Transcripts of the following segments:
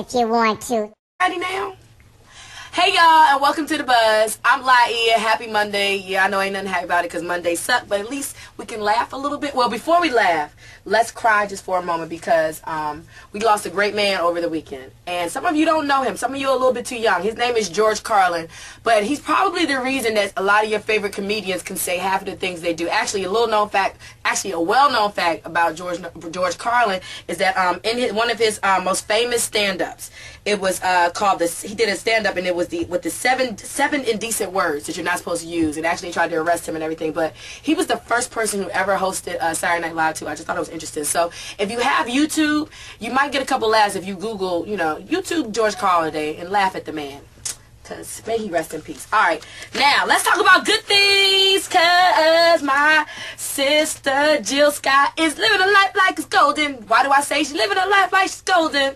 if you want to. Ready now? Hey y'all, and welcome to The Buzz. I'm Laiya. Happy Monday. Yeah, I know ain't nothing happy about it because Mondays suck, but at least we can laugh a little bit. Well, before we laugh, let's cry just for a moment because we lost a great man over the weekend. And some of you don't know him. Some of you are a little bit too young. His name is George Carlin, but he's probably the reason that a lot of your favorite comedians can say half of the things they do. Actually, a well-known fact about George Carlin is that in one of his most famous stand-ups, it was called he did a stand-up and it was with the seven indecent words that you're not supposed to use, and actually tried to arrest him and everything. But he was the first person who ever hosted Saturday Night Live too. I just thought it was interesting. So if you have YouTube, you might get a couple laughs if you Google, YouTube George Carlin Day and laugh at the man. Because may he rest in peace. Alright, now let's talk about good things. Because my sister Jill Scott is living a life like it's golden. Why do I say she's living a life like she's golden?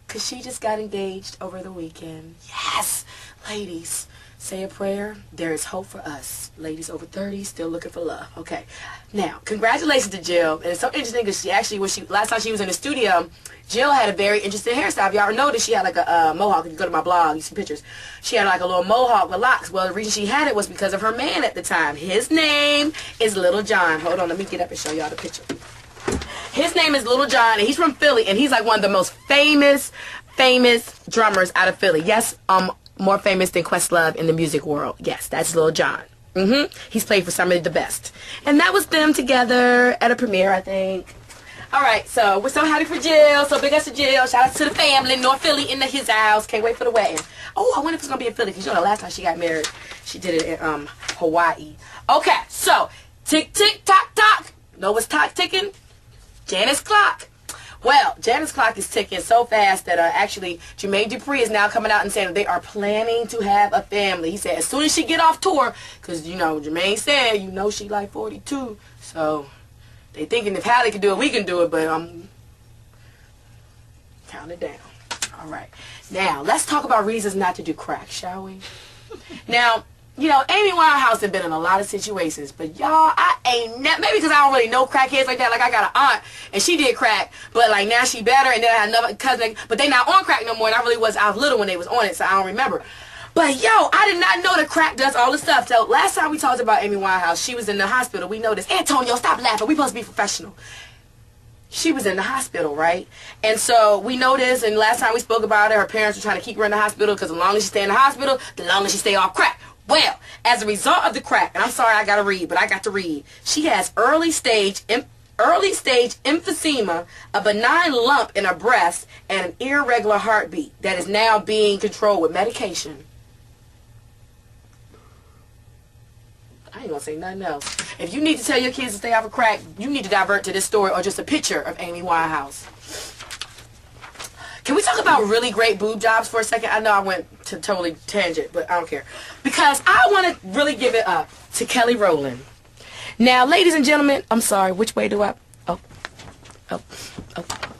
Because she just got engaged over the weekend. Yes! Ladies, say a prayer. There is hope for us. Ladies over 30 still looking for love. Okay. Now, congratulations to Jill. And it's so interesting because she actually, last time she was in the studio, Jill had a very interesting hairstyle. If y'all noticed, she had like a mohawk. If you go to my blog, you see pictures. She had like a little mohawk with locks. Well, the reason she had it was because of her man at the time. His name is Little John. Hold on, let me get up and show y'all the picture. His name is Little John, and he's from Philly, and he's like one of the most famous drummers out of Philly. Yes, more famous than Questlove in the music world. Yes, that's Little John. He's played for some of the best. And that was them together at a premiere, I think. Alright, so we're so happy for Jill. So big ups to Jill. Shout out to the family. North Philly in his house. Can't wait for the wedding. Oh, I wonder if it's going to be in Philly, because the last time she got married, she did it in Hawaii. Okay, so tick, tick, tock, tock. Know what's ticking? Janet's clock. Well, Janet's clock is ticking so fast that actually Jermaine Dupri is now coming out and saying that they are planning to have a family. He said as soon as she get off tour, because Jermaine said she like 42, so they thinking if Hallie can do it, we can do it, but count it down. All right, now let's talk about reasons not to do crack, shall we? Now, Amy Winehouse has been in a lot of situations, but y'all, I ain't maybe because I don't really know crackheads like that. Like, I got an aunt, and she did crack, but like now she better, and then I had another cousin, but they not on crack no more, and I was little when they was on it, so I don't remember. But yo, I did not know that crack does all this stuff. So last time we talked about Amy Winehouse, she was in the hospital. We know this. Antonio, stop laughing. We supposed to be professional. She was in the hospital, right? And so we know this, and last time we spoke about it, her parents were trying to keep her in the hospital because the longer she stay in the hospital, the longer she stay off crack. Well, as a result of the crack, and I'm sorry I gotta read, but I got to read. She has early stage emphysema, a benign lump in her breast, and an irregular heartbeat that is now being controlled with medication. I ain't gonna say nothing else. If you need to tell your kids to stay off of crack, you need to divert to this story or just a picture of Amy Winehouse. Can we talk about really great boob jobs for a second? I know I went to totally tangent, but I don't care. Because I want to really give it up to Kelly Rowland. Now, ladies and gentlemen, I'm sorry, which way do I...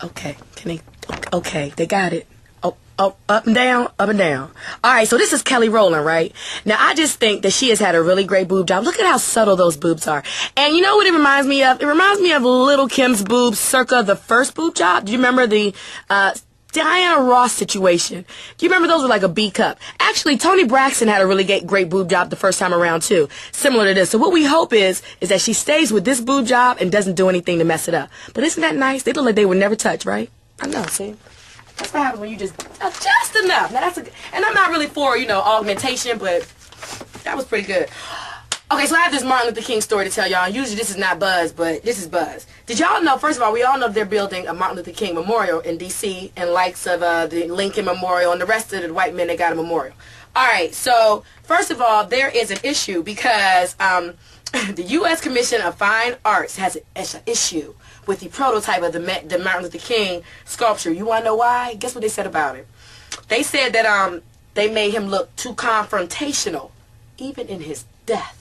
Okay. Okay, they got it. Up and down, up and down. Alright, so this is Kelly Rowland, right? Now, I just think that she has had a really great boob job. Look at how subtle those boobs are. And you know what it reminds me of? It reminds me of Little Kim's boobs circa the first boob job. Do you remember the... Diana Ross situation? Do you remember those were like a B cup? Actually, Toni Braxton had a really great boob job the first time around too, similar to this. So what we hope is that she stays with this boob job and doesn't do anything to mess it up. But isn't that nice? They look like they would never touch, right? I know, see? That's what happens when you just enough. Now and I'm not really for augmentation, but that was pretty good. Okay, so I have this Martin Luther King story to tell y'all. Usually this is not Buzz, but this is Buzz. Did y'all know, first of all, we all know they're building a Martin Luther King memorial in D.C. and likes of the Lincoln Memorial and the rest of the white men that got a memorial. Alright, so first of all, there is an issue because the U.S. Commission of Fine Arts has an issue with the prototype of the Martin Luther King sculpture. You want to know why? Guess what they said about it? They said that they made him look too confrontational, even in his death.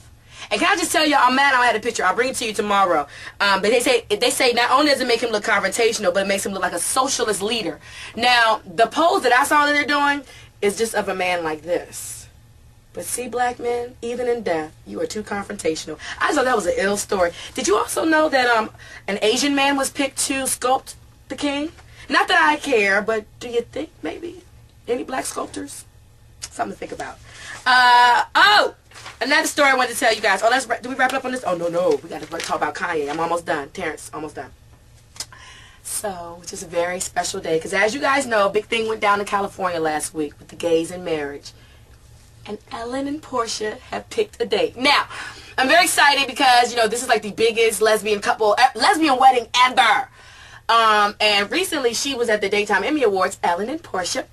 And can I just tell you, I'm mad I had a picture. I'll bring it to you tomorrow. But they say not only does it make him look confrontational, but it makes him look like a socialist leader. Now, the pose that I saw that they're doing is just of a man like this. But see, black men, even in death, you are too confrontational. I thought that was an ill story. Did you also know that an Asian man was picked to sculpt the king? Not that I care, but do you think maybe any black sculptors? Something to think about. Oh, another story I wanted to tell you guys. Oh, do we wrap it up on this? Oh, no. We got to talk about Kanye. I'm almost done. Terrence, almost done. So, which is a very special day. Because as you guys know, a big thing went down in California last week with the gays in marriage. And Ellen and Portia have picked a date. Now, I'm very excited because, you know, this is like the biggest lesbian wedding ever. And recently she was at the Daytime Emmy Awards, Ellen and Portia,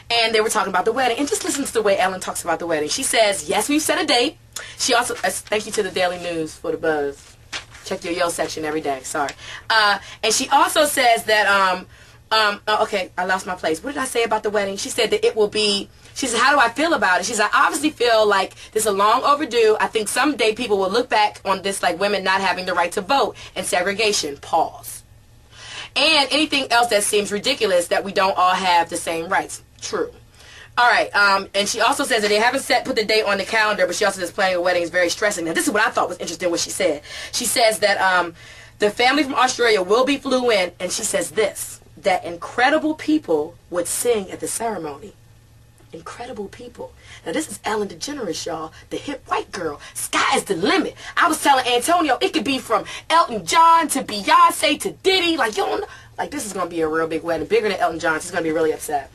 and they were talking about the wedding. And just listen to the way Ellen talks about the wedding. She says, yes, we've set a date. She also, thank you to the Daily News for the buzz. Check your Yo section every day. Sorry. And she also says that, okay, I lost my place. What did I say about the wedding? She said that it will be, she said, how do I feel about it? She said, I obviously feel like this is long overdue. I think someday people will look back on this like women not having the right to vote and segregation. Pause. And anything else that seems ridiculous that we don't all have the same rights. True. All right. And she also says that they haven't put the date on the calendar, but she also says planning a wedding is very stressing. Now, this is what I thought was interesting what she said. She says that the family from Australia will be flew in, and she says this, that incredible people would sing at the ceremony. Incredible people. Now, this is Ellen DeGeneres, y'all, the hip white girl. Sky is the limit. I was telling Antonio, it could be from Elton John to Beyonce to Diddy. Like, you don't know. Like, this is going to be a real big wedding. Bigger than Elton John's. He's going to be really upset.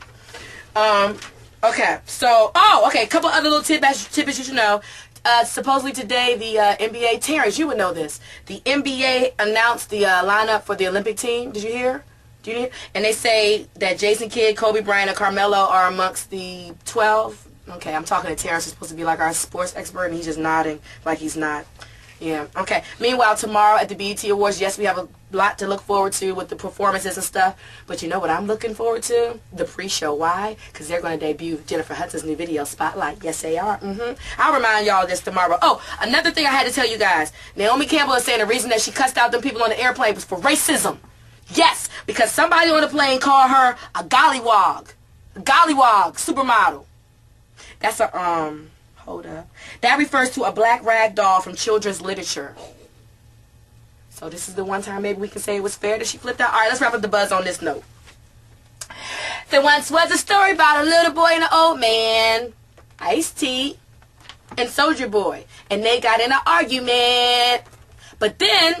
Okay. So, okay. A couple other little tidbits you should know. Supposedly today, the NBA, Terrence, you would know this. The NBA announced the lineup for the Olympic team. Did you hear? And they say that Jason Kidd, Kobe Bryant, and Carmelo are amongst the 12. Okay, I'm talking to Terrence, who's supposed to be like our sports expert, and he's just nodding like he's not. Yeah, okay. Meanwhile, tomorrow at the BET Awards, yes, we have a lot to look forward to with the performances and stuff. But you know what I'm looking forward to? The pre-show. Why? Because they're going to debut Jennifer Hudson's new video, Spotlight. Yes, they are. I'll remind y'all of this tomorrow. Oh, another thing I had to tell you guys. Naomi Campbell is saying the reason that she cussed out them people on the airplane was for racism. Yes, because somebody on the plane called her a gollywog. A gollywog supermodel. That's a, hold up. That refers to a black rag doll from children's literature. So this is the one time maybe we can say it was fair that she flipped out. All right, let's wrap up the buzz on this note. There once was a story about a little boy and an old man, Ice-T and Soulja Boy, and they got in an argument. But then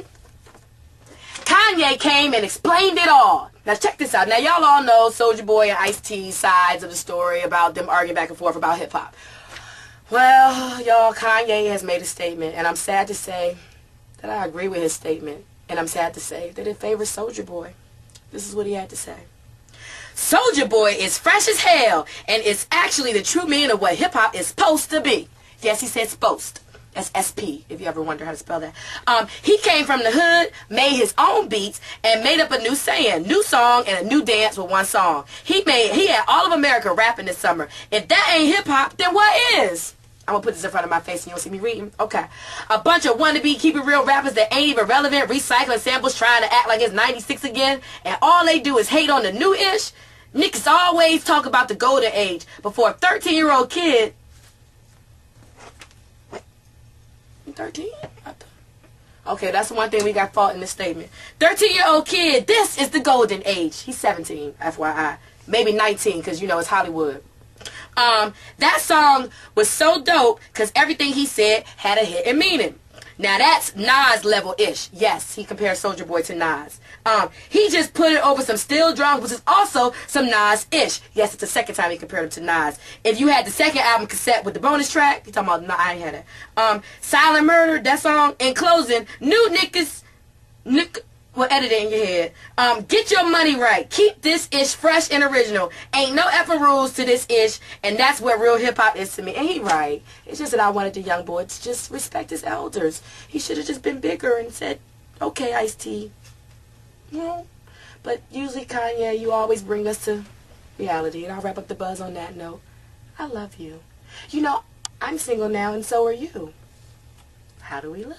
Kanye came and explained it all. Now check this out. Now y'all all know Soulja Boy and Ice-T sides of the story about them arguing back and forth about hip-hop. Well, y'all, Kanye has made a statement, and I'm sad to say that I agree with his statement, and I'm sad to say that it favors Soulja Boy. This is what he had to say. Soulja Boy is fresh as hell, and it's actually the true meaning of what hip-hop is supposed to be. Yes, he said supposed. That's SP, if you ever wonder how to spell that. He came from the hood, made his own beats, and made up a new saying, new song, and a new dance with one song. He had all of America rapping this summer. If that ain't hip-hop, then what is? I'm going to put this in front of my face and you don't see me reading. Okay. A bunch of wannabe keep it real rappers that ain't even relevant, recycling samples, trying to act like it's 96 again, and all they do is hate on the new-ish. Niggas always talk about the golden age, but for a 13-year-old kid, 13? Okay, that's the one thing we got fault in this statement. 13-year-old kid, this is the golden age. He's 17, FYI. Maybe 19, because, you know, it's Hollywood. That song was so dope because everything he said had a hidden meaning. Now that's Nas level-ish. Yes, he compares Soulja Boy to Nas. He just put it over some steel drums, which is also some Nas-ish. Yes, it's the second time he compared him to Nas. If you had the second album cassette with the bonus track, you're talking about, no, I ain't had that. Silent Murder, that song, in closing, new niggas, well, edit it in your head. Get your money right. Keep this ish fresh and original. Ain't no effing rules to this ish, and that's what real hip-hop is to me. And he right. It's just that I wanted the young boy to just respect his elders. He should have just been bigger and said, okay, Ice-T. You know? But usually, Kanye, you always bring us to reality. And I'll wrap up the buzz on that note. I love you. You know, I'm single now, and so are you. How do we look?